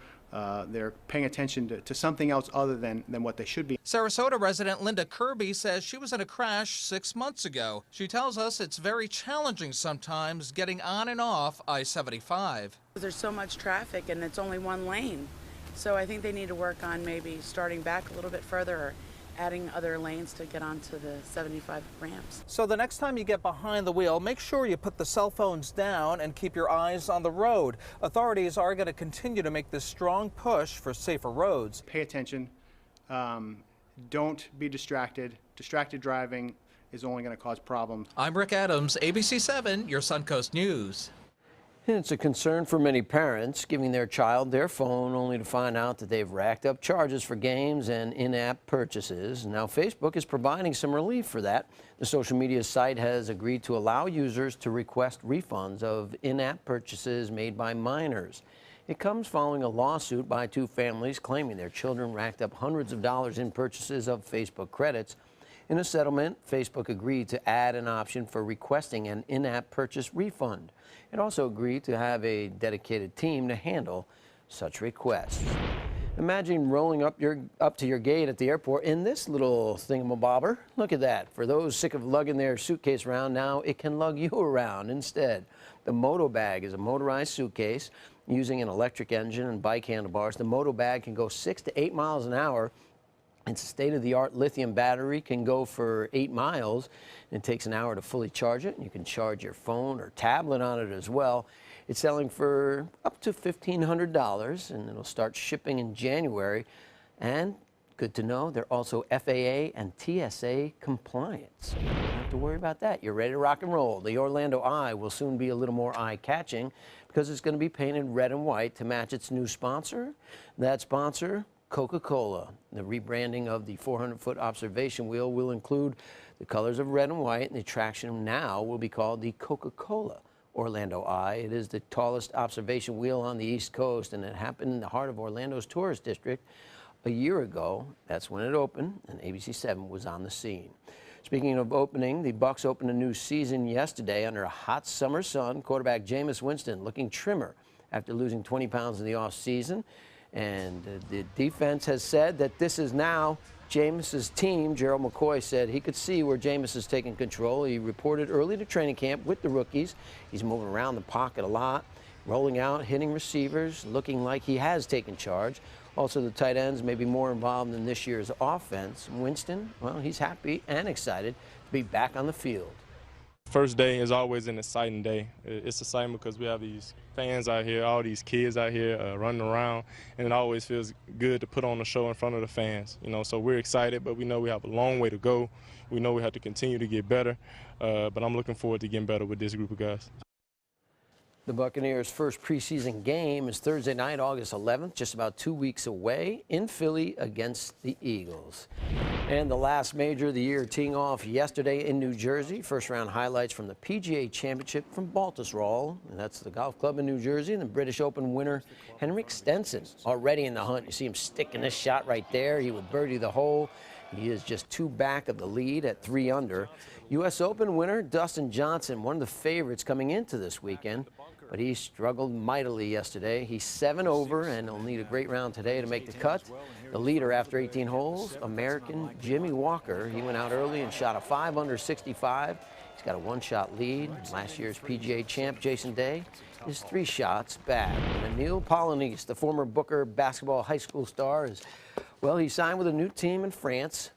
They're paying attention to something else other than what they should be. Sarasota resident Linda Kirby says she was in a crash 6 months ago. She tells us it's very challenging sometimes getting on and off I-75. There's so much traffic and it's only one lane. So I think they need to work on maybe starting back a little bit further or adding other lanes to get onto the 75 ramps. So the next time you get behind the wheel, make sure you put the cell phones down and keep your eyes on the road. Authorities are going to continue to make this strong push for safer roads. Pay attention. Don't be distracted. Distracted driving is only going to cause problems. I'm Rick Adams, ABC7, your Suncoast News. It's a concern for many parents, giving their child their phone only to find out that they've racked up charges for games and in-app purchases. Now, Facebook is providing some relief for that. The social media site has agreed to allow users to request refunds of in-app purchases made by minors. It comes following a lawsuit by two families claiming their children racked up hundreds of dollars in purchases of Facebook credits. In a settlement, Facebook agreed to add an option for requesting an in-app purchase refund. It also agreed to have a dedicated team to handle such requests. Imagine rolling up to your gate at the airport in this little thingamabobber. Look at that. For those sick of lugging their suitcase around, now it can lug you around instead. The Moto Bag is a motorized suitcase using an electric engine and bike handlebars. The Moto Bag can go 6 to 8 miles an hour. It's a state-of-the-art lithium battery, can go for 8 miles. It takes an hour to fully charge it. You can charge your phone or tablet on it as well. It's selling for up to $1,500, and it'll start shipping in January. And good to know, they're also FAA and TSA compliant. So you don't have to worry about that. You're ready to rock and roll. The Orlando Eye will soon be a little more eye-catching because it's going to be painted red and white to match its new sponsor. That sponsor, Coca-Cola. The rebranding of the 400-foot observation wheel will include the colors of red and white, and the attraction now will be called the Coca-Cola Orlando Eye. It is the tallest observation wheel on the East Coast, and it happened in the heart of Orlando's tourist district a year ago. That's when it opened, and ABC7 was on the scene. Speaking of opening, the Bucs opened a new season yesterday under a hot summer sun. Quarterback Jameis Winston looking trimmer after losing 20 pounds in the offseason. And the defense has said that this is now Jameis's team. Gerald McCoy said he could see where Jameis is taking control. He reported early to training camp with the rookies. He's moving around the pocket a lot, rolling out, hitting receivers, looking like he has taken charge. Also, the tight ends may be more involved in this year's offense. Winston, well, he's happy and excited to be back on the field. First day is always an exciting day. It's exciting because we have these fans out here, all these kids out here running around, and it always feels good to put on a show in front of the fans. You know, so we're excited, but we know we have a long way to go. We know we have to continue to get better, but I'm looking forward to getting better with this group of guys. The Buccaneers' first preseason game is Thursday night, August 11th, just about 2 weeks away in Philly against the Eagles. And the last major of the year teeing off yesterday in New Jersey. First round highlights from the PGA Championship from Baltusrol, and that's the golf club in New Jersey. And the British Open winner, Henrik Stenson, already in the hunt. You see him sticking this shot right there. He would birdie the hole. He is just 2 back of the lead at 3 under. U.S. Open winner Dustin Johnson, one of the favorites coming into this weekend, but he struggled mightily yesterday. He's 7 over, and he'll need a great round today to make the cut. The leader after 18 holes, American Jimmy Walker, he went out early and shot a 5 under 65. He's got a 1-shot lead. Last year's PGA champ Jason Day is 3 shots back. And Emil Polynice, the former Booker basketball high school star, is, well, he signed with a new team in France,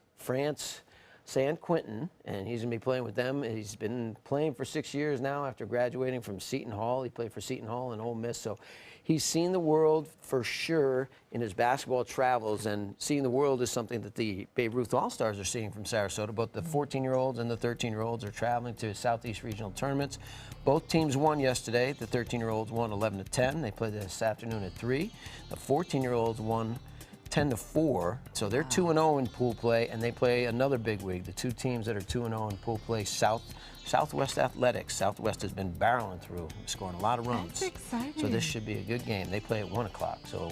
San Quentin, and he's going to be playing with them. He's been playing for 6 years now after graduating from Seton Hall. He played for Seton Hall and Ole Miss, so he's seen the world for sure in his basketball travels, and seeing the world is something that the Babe Ruth All-Stars are seeing from Sarasota. Both the 14-year-olds and the 13-year-olds are traveling to Southeast Regional tournaments. Both teams won yesterday. The 13-year-olds won 11-10. They play this afternoon at 3. The 14-year-olds won 10-4, so they're 2-0 in pool play, and they play another big week. The 2 teams that are 2-0 in pool play, Southwest Athletics. Southwest has been barreling through, scoring a lot of runs. That's exciting. So this should be a good game. They play at 1 o'clock, so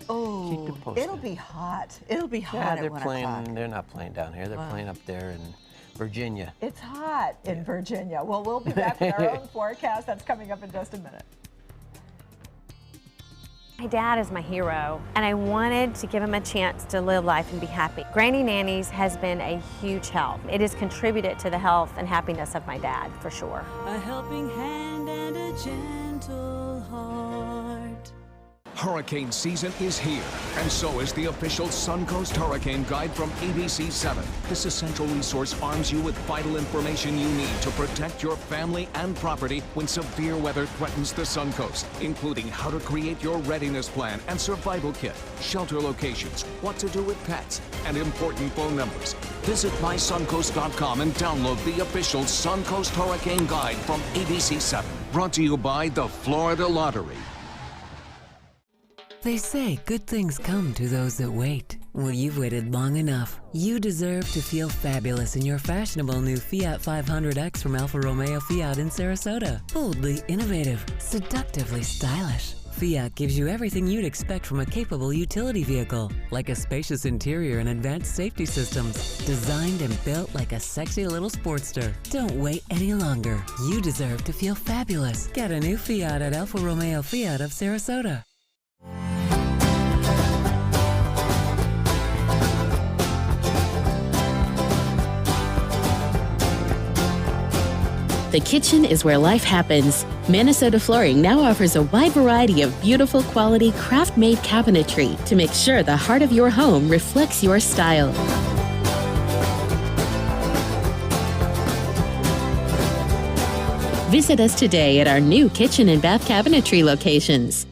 we'll keep it posted. It'll be hot. It'll be hot yeah, at 1 o'clock. They're not playing down here. They're playing up there in Virginia. It's hot in Virginia. Well, we'll be back with our own forecast. That's coming up in just a minute. My dad is my hero, and I wanted to give him a chance to live life and be happy. Granny Nannies has been a huge help. It has contributed to the health and happiness of my dad, for sure. A helping hand and a gentle heart. Hurricane season is here, and so is the official Suncoast Hurricane Guide from ABC7. This essential resource arms you with vital information you need to protect your family and property when severe weather threatens the Suncoast, including how to create your readiness plan and survival kit, shelter locations, what to do with pets, and important phone numbers. Visit mysuncoast.com and download the official Suncoast Hurricane Guide from ABC7. Brought to you by the Florida Lottery. They say good things come to those that wait. Well, you've waited long enough. You deserve to feel fabulous in your fashionable new Fiat 500X from Alfa Romeo Fiat in Sarasota. Boldly innovative, seductively stylish. Fiat gives you everything you'd expect from a capable utility vehicle, like a spacious interior and advanced safety systems, designed and built like a sexy little sportster. Don't wait any longer. You deserve to feel fabulous. Get a new Fiat at Alfa Romeo Fiat of Sarasota. The kitchen is where life happens. Minnesota Flooring now offers a wide variety of beautiful quality craft-made cabinetry to make sure the heart of your home reflects your style. Visit us today at our new kitchen and bath cabinetry locations.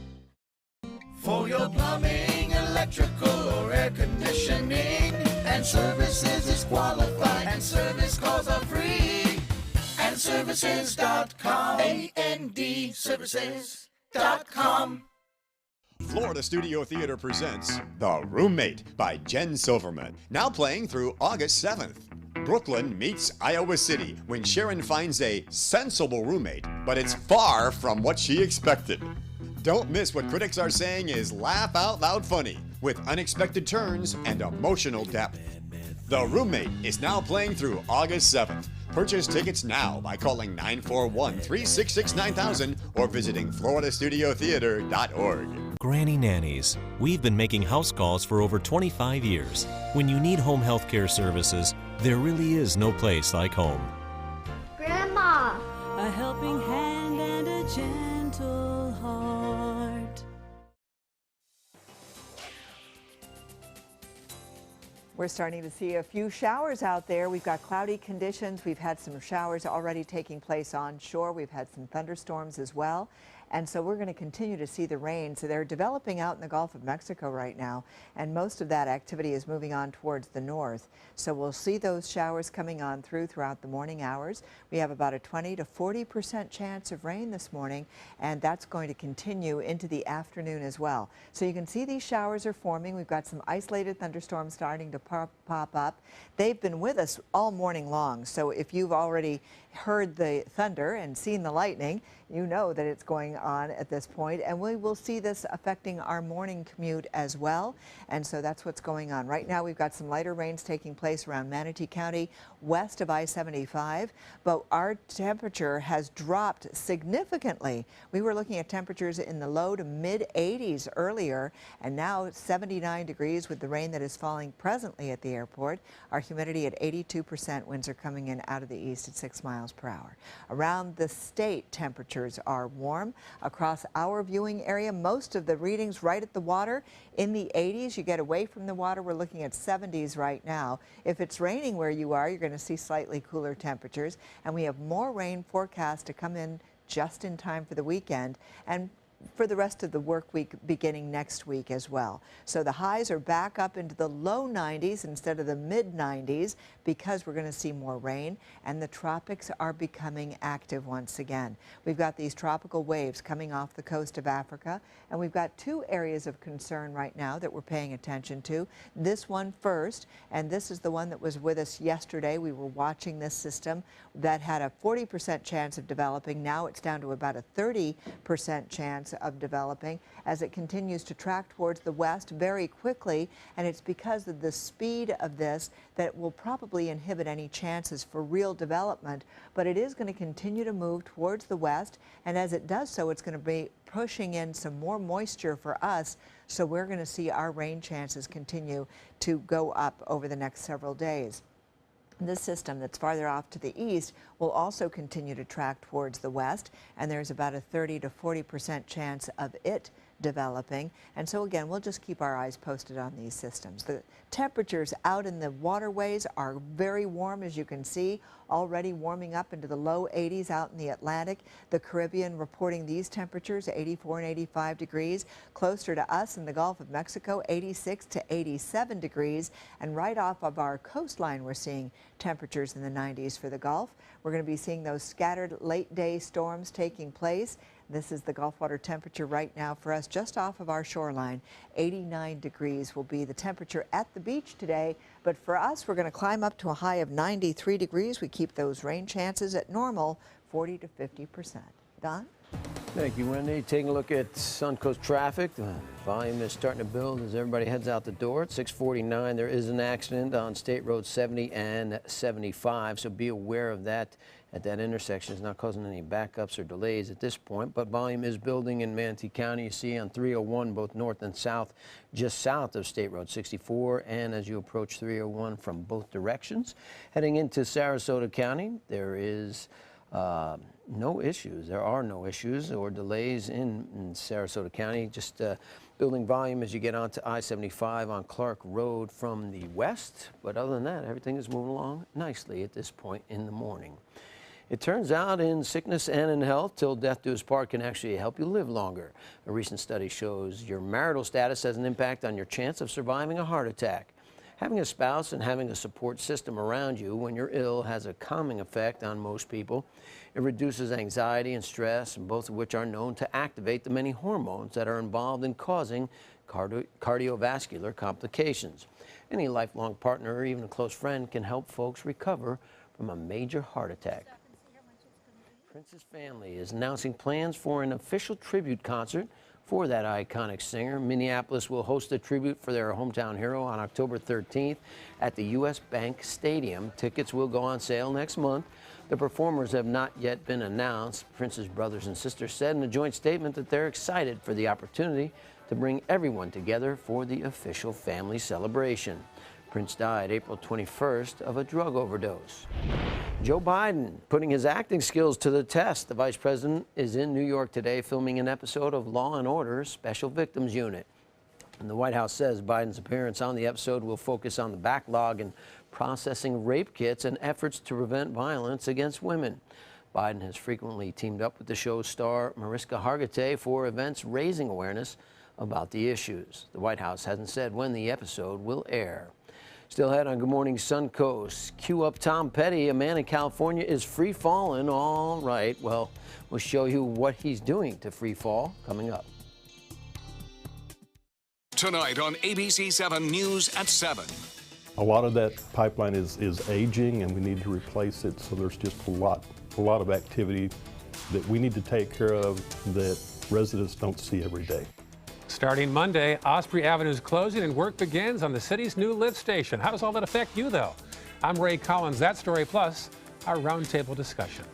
For your plumbing, electrical, or air conditioning, and services is qualified, and service calls are free. And services.com. AND services.com. Florida Studio Theater presents The Roommate by Jen Silverman, now playing through August 7th. Brooklyn meets Iowa City when Sharon finds a sensible roommate, but it's far from what she expected. Don't miss what critics are saying is laugh out loud funny with unexpected turns and emotional depth. The Roommate is now playing through August 7th. Purchase tickets now by calling 941-366-9000 or visiting floridastudiotheater.org. Granny Nannies. We've been making house calls for over 25 years. When you need home health care services, there really is no place like home. Grandma! A helping hand and a gentle heart. We're starting to see a few showers out there. We've got cloudy conditions. We've had some showers already taking place on shore. We've had some thunderstorms as well. And so we're going to continue to see the rain. So they're developing out in the Gulf of Mexico right now, and most of that activity is moving on towards the north. So we'll see those showers coming on throughout the morning hours. We have about a 20 to 40% chance of rain this morning, and that's going to continue into the afternoon as well. So you can see these showers are forming. We've got some isolated thunderstorms starting to pop up. They've been with us all morning long. So if you've already heard the thunder and seen the lightning, you know that it's going on at this point, and we will see this affecting our morning commute as well. And so that's what's going on. Right now we've got some lighter rains taking place around Manatee County west of I-75, but our temperature has dropped significantly. We were looking at temperatures in the low to mid 80s earlier, and now it's 79 degrees with the rain that is falling presently at the airport. Our humidity at 82%, winds are coming in out of the east at 6 miles per hour. Around the state, temperatures are warm. Across our viewing area, most of the readings right at the water in the 80s. You get away from the water, we're looking at 70s right now. If it's raining where you are, you're going to see slightly cooler temperatures, and we have more rain forecast to come in just in time for the weekend and for the rest of the work week beginning next week as well. So the highs are back up into the low 90s instead of the mid 90s because we're going to see more rain, and the tropics are becoming active once again. We've got these tropical waves coming off the coast of Africa, and we've got two areas of concern right now that we're paying attention to. This one first, and this is the one that was with us yesterday. We were watching this system that had a 40% chance of developing. Now it's down to about a 30% chance of developing as it continues to track towards the west very quickly, and it's because of the speed of this that will probably inhibit any chances for real development, but it is going to continue to move towards the west, and as it does so, it's going to be pushing in some more moisture for us, so we're going to see our rain chances continue to go up over the next several days. This system that's farther off to the east will also continue to track towards the west, and there's about a 30 to 40% chance of it developing. And so again, we'll just keep our eyes posted on these systems. The temperatures out in the waterways are very warm, as you can see, already warming up into the low 80s out in the Atlantic. The Caribbean reporting these temperatures, 84 and 85 degrees. Closer to us in the Gulf of Mexico, 86 to 87 degrees. And right off of our coastline, we're seeing temperatures in the 90s for the Gulf. We're going to be seeing those scattered late day storms taking place. This is the Gulf water temperature right now for us just off of our shoreline. 89 degrees will be the temperature at the beach today, but for us we're going to climb up to a high of 93 degrees. We keep those rain chances at normal, 40 to 50%. Don? Thank you, Wendy. Taking a look at Suncoast traffic. The volume is starting to build as everybody heads out the door. At 6:49, there is an accident on State Road 70 and 75, so be aware of that at that intersection. It's not causing any backups or delays at this point, but volume is building in Manatee County. You see on 301, both north and south, just south of State Road 64, and as you approach 301 from both directions. Heading into Sarasota County, there is No issues. There are no issues or delays in Sarasota County. Just building volume as you get onto I-75 on Clark Road from the west. But other than that, everything is moving along nicely at this point in the morning. It turns out in sickness and in health, till death do us part can actually help you live longer. A recent study shows your marital status has an impact on your chance of surviving a heart attack. Having a spouse and having a support system around you when you're ill has a calming effect on most people. It reduces anxiety and stress, both of which are known to activate the many hormones that are involved in causing cardiovascular complications. Any lifelong partner or even a close friend can help folks recover from a major heart attack. Prince's family is announcing plans for an official tribute concert for that iconic singer. Minneapolis will host a tribute for their hometown hero on October 13th at the U.S. Bank Stadium. Tickets will go on sale next month. The performers have not yet been announced. Prince's brothers and sisters said in a joint statement that they're excited for the opportunity to bring everyone together for the official family celebration. Prince died April 21st of a drug overdose. Joe Biden putting his acting skills to the test. The vice president is in New York today filming an episode of Law & Order's Special Victims Unit. And the White House says Biden's appearance on the episode will focus on the backlog in processing rape kits and efforts to prevent violence against women. Biden has frequently teamed up with the show's star Mariska Hargitay for events raising awareness about the issues. The White House hasn't said when the episode will air. Still ahead on Good Morning Suncoast. Cue up Tom Petty. A man in California is free falling. All right. Well, we'll show you what he's doing to free fall coming up. Tonight on ABC 7 News at 7. A lot of that pipeline is aging and we need to replace it. So there's just a lot of activity that we need to take care of that residents don't see every day. Starting Monday, Osprey Avenue is closing and work begins on the city's new lift station. How does all that affect you, though? I'm Ray Collins. That story plus our roundtable discussion.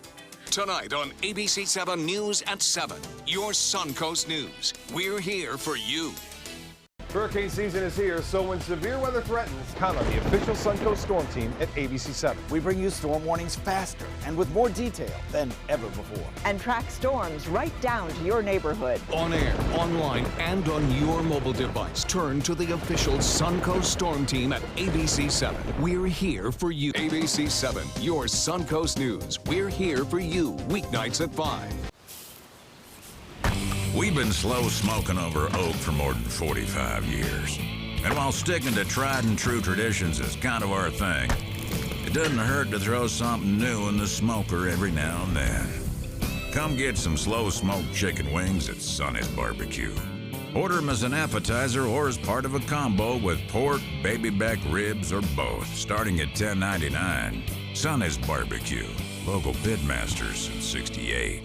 Tonight on ABC 7 News at 7, your Suncoast News. We're here for you. Hurricane season is here, so when severe weather threatens, count on the official Suncoast Storm Team at ABC 7. We bring you storm warnings faster and with more detail than ever before. And track storms right down to your neighborhood. On air, online, and on your mobile device. Turn to the official Suncoast Storm Team at ABC 7. We're here for you. ABC 7, your Suncoast News. We're here for you, weeknights at 5. We've been slow smoking over oak for more than 45 years. And while sticking to tried and true traditions is kind of our thing, it doesn't hurt to throw something new in the smoker every now and then. Come get some slow smoked chicken wings at Sonny's Barbecue. Order them as an appetizer or as part of a combo with pork, baby back ribs, or both, starting at $10.99. Sonny's Barbecue, local pitmasters since '68.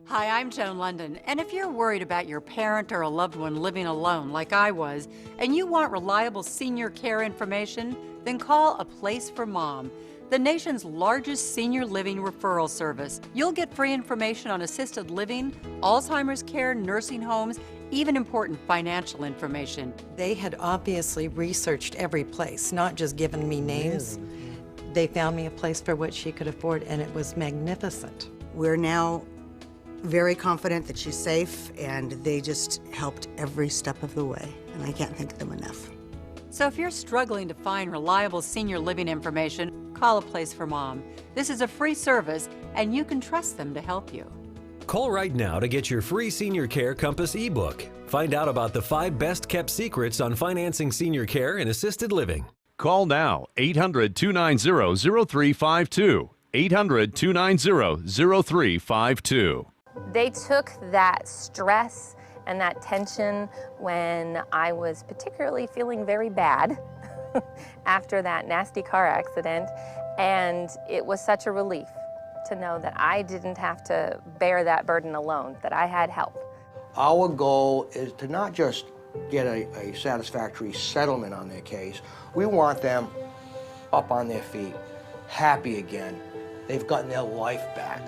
Hi, I'm Joan London, and if you're worried about your parent or a loved one living alone like I was, and you want reliable senior care information, then call A Place for Mom, the nation's largest senior living referral service. You'll get free information on assisted living, Alzheimer's care, nursing homes, even important financial information. They had obviously researched every place, not just given me names. They found me a place for what she could afford, and it was magnificent. We're now very confident that she's safe, and they just helped every step of the way, and I can't thank them enough. So if you're struggling to find reliable senior living information, call A Place for Mom. This is a free service, and you can trust them to help you. Call right now to get your free Senior Care Compass ebook. Find out about the 5 best-kept secrets on financing senior care and assisted living. Call now, 800-290-0352. 800-290-0352. They took that stress and that tension when I was particularly feeling very bad after that nasty car accident, and it was such a relief to know that I didn't have to bear that burden alone, that I had help. Our goal is to not just get a satisfactory settlement on their case. We want them up on their feet, happy again. They've gotten their life back.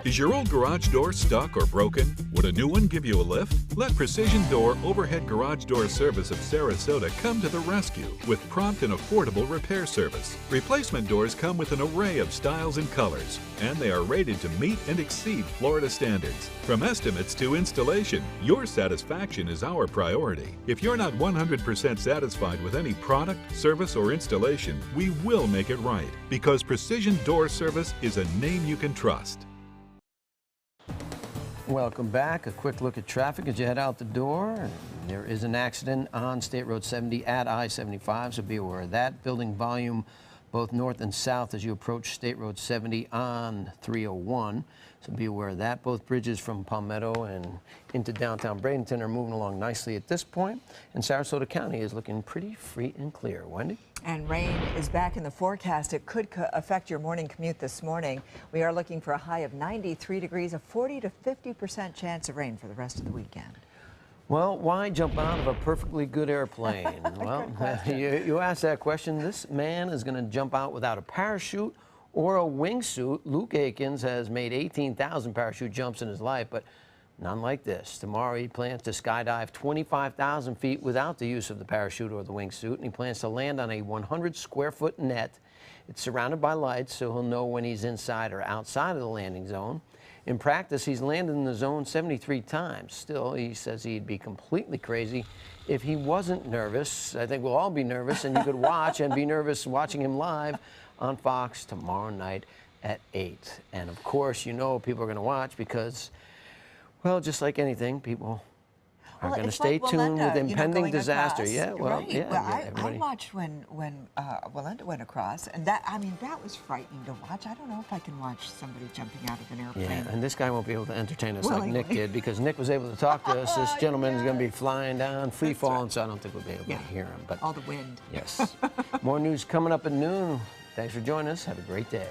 Is your old garage door stuck or broken? Would a new one give you a lift? Let Precision Door Overhead Garage Door Service of Sarasota come to the rescue with prompt and affordable repair service. Replacement doors come with an array of styles and colors, and they are rated to meet and exceed Florida standards. From estimates to installation, your satisfaction is our priority. If you're not 100% satisfied with any product, service, or installation, we will make it right, because Precision Door Service is a name you can trust. Welcome back. A quick look at traffic as you head out the door. There is an accident on State Road 70 at I-75, so be aware of that. Building volume both north and south as you approach State Road 70 on 301, so be aware of that. Both bridges from Palmetto and into downtown Bradenton are moving along nicely at this point, and Sarasota County is looking pretty free and clear. Wendy? And rain is back in the forecast. It could affect your morning commute this morning. We are looking for a high of 93 degrees, a 40 to 50% chance of rain for the rest of the weekend. Well, why jump out of a perfectly good airplane? Well, you asked that question. This man is going to jump out without a parachute or a wingsuit. Luke Akins has made 18,000 parachute jumps in his life, but none like this. Tomorrow he plans to skydive 25,000 feet without the use of the parachute or the wingsuit, and he plans to land on a 100-square-foot net. It's surrounded by lights, so he'll know when he's inside or outside of the landing zone. In practice, he's landed in the zone 73 times. Still, he says he'd be completely crazy if he wasn't nervous. I think we'll all be nervous, and you could watch and be nervous watching him live on Fox tomorrow night at 8. And of course, you know people are going to watch because, well, just like anything, people are going to stay tuned with impending disaster. Across. Yeah, well, right. yeah. Well, I watched when Wallenda went across, and that was frightening to watch. I don't know if I can watch somebody jumping out of an airplane. Yeah, and this guy won't be able to entertain us like Nick did, because Nick was able to talk to us. This gentleman is going to be flying down, free falling, so I don't think we'll be able to hear him. But all the wind. Yes. More news coming up at noon. Thanks for joining us. Have a great day.